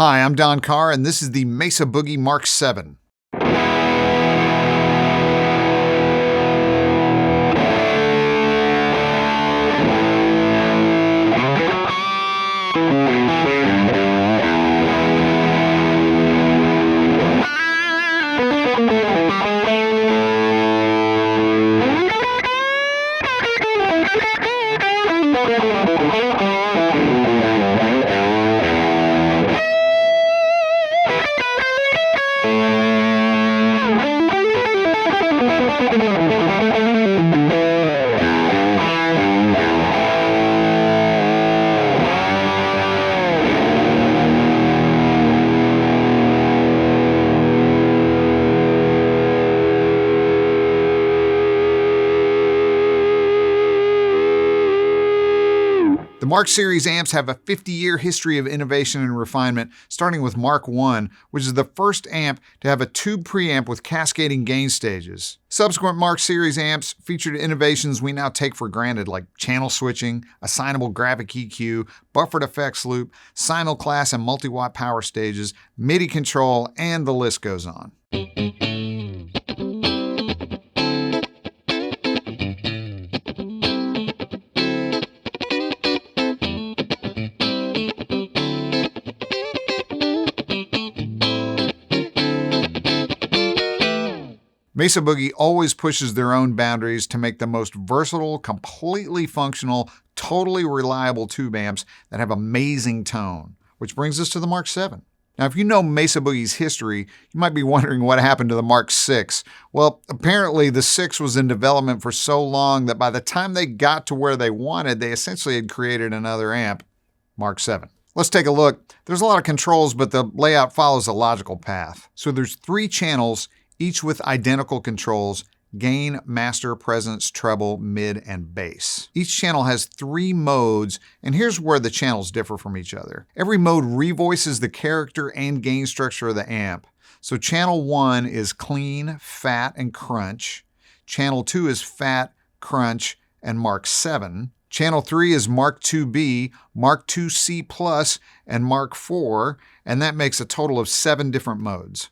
Hi, I'm Don Carr, and this is the Mesa Boogie Mark VII. The Mark series amps have a 50-year history of innovation and refinement, starting with Mark I, which is the first amp to have a tube preamp with cascading gain stages. Subsequent Mark series amps featured innovations we now take for granted, like channel switching, assignable graphic EQ, buffered effects loop, simulclass and multi-watt power stages, MIDI control, and the list goes on. Mesa Boogie always pushes their own boundaries to make the most versatile, completely functional, totally reliable tube amps that have amazing tone, which brings us to the Mark VII. Now, if you know Mesa Boogie's history, you might be wondering what happened to the Mark VI. Well, apparently the 6 was in development for so long that by the time they got to where they wanted, they essentially had created another amp, Mark VII. Let's take a look. There's a lot of controls, but the layout follows a logical path. So there's 3 channels, each with identical controls: gain, master, presence, treble, mid, and bass. Each channel has 3 modes, and here's where the channels differ from each other. Every mode revoices the character and gain structure of the amp. So channel 1 is clean, fat, and crunch. Channel 2 is fat, crunch, and Mark VII. Channel 3 is Mark IIB, Mark IIC+, and Mark IV, and that makes a total of 7 different modes.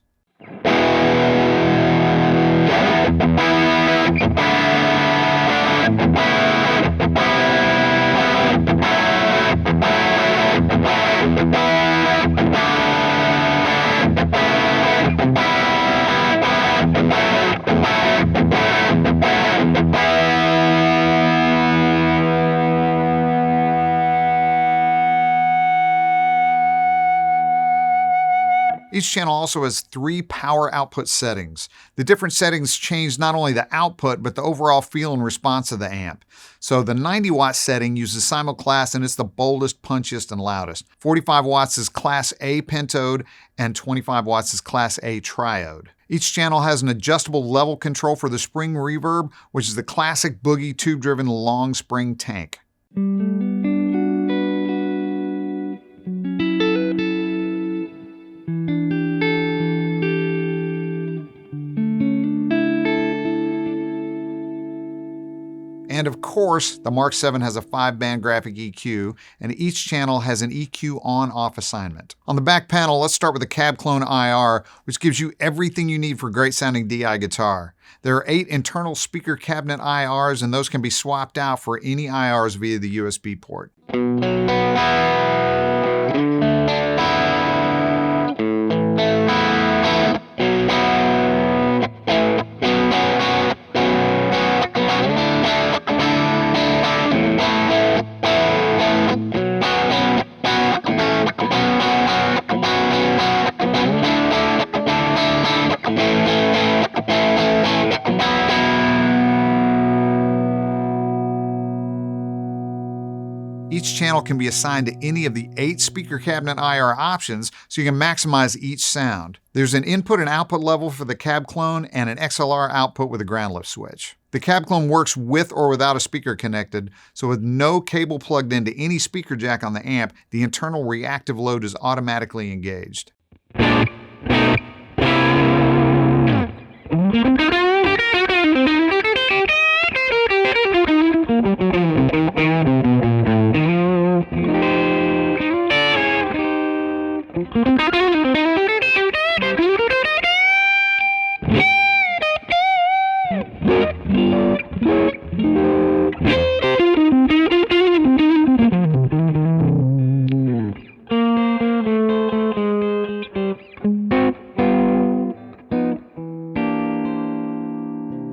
Each channel also has 3 power output settings. The different settings change not only the output, but the overall feel and response of the amp. So the 90-watt setting uses simulclass, and it's the boldest, punchiest, and loudest. 45 watts is Class A pentode, and 25 watts is Class A triode. Each channel has an adjustable level control for the spring reverb, which is the classic Boogie tube-driven long spring tank. And of course, the Mark VII has a 5-band graphic EQ, and each channel has an EQ on-off assignment. On the back panel, let's start with the cab clone IR, which gives you everything you need for great sounding DI guitar. There are 8 internal speaker cabinet IRs, and those can be swapped out for any IRs via the USB port. Each channel can be assigned to any of the 8 speaker cabinet IR options, so you can maximize each sound. There's an input and output level for the cab clone and an XLR output with a ground lift switch. The cab clone works with or without a speaker connected, so with no cable plugged into any speaker jack on the amp, the internal reactive load is automatically engaged.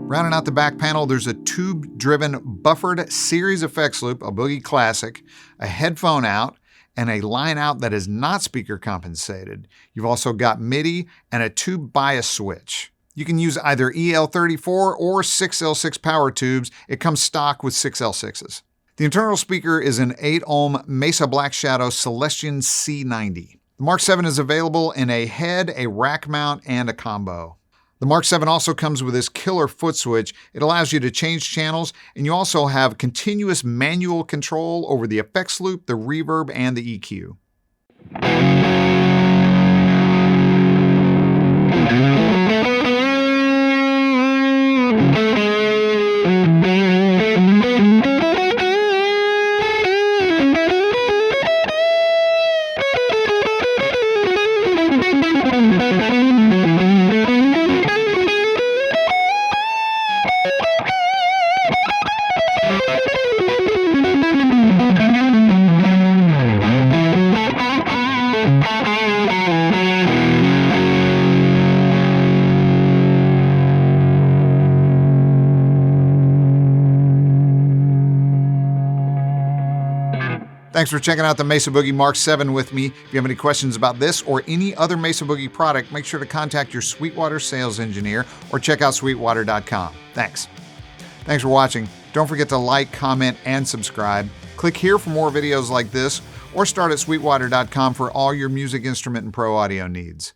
Rounding out the back panel, there's a tube-driven buffered series effects loop, a Boogie classic, a headphone out, and a line out that is not speaker compensated. You've also got MIDI and a tube bias switch. You can use either EL34 or 6L6 power tubes. It comes stock with 6L6s. The internal speaker is an 8-ohm Mesa Black Shadow Celestion C90. The Mark VII is available in a head, a rack mount, and a combo. The Mark VII also comes with this killer foot switch. It allows you to change channels, and you also have continuous manual control over the effects loop, the reverb, and the EQ. Thanks for checking out the Mesa Boogie Mark VII with me. If you have any questions about this or any other Mesa Boogie product, make sure to contact your Sweetwater sales engineer or check out sweetwater.com. Thanks. Thanks for watching. Don't forget to like, comment, and subscribe. Click here for more videos like this, or start at sweetwater.com for all your music instrument and pro audio needs.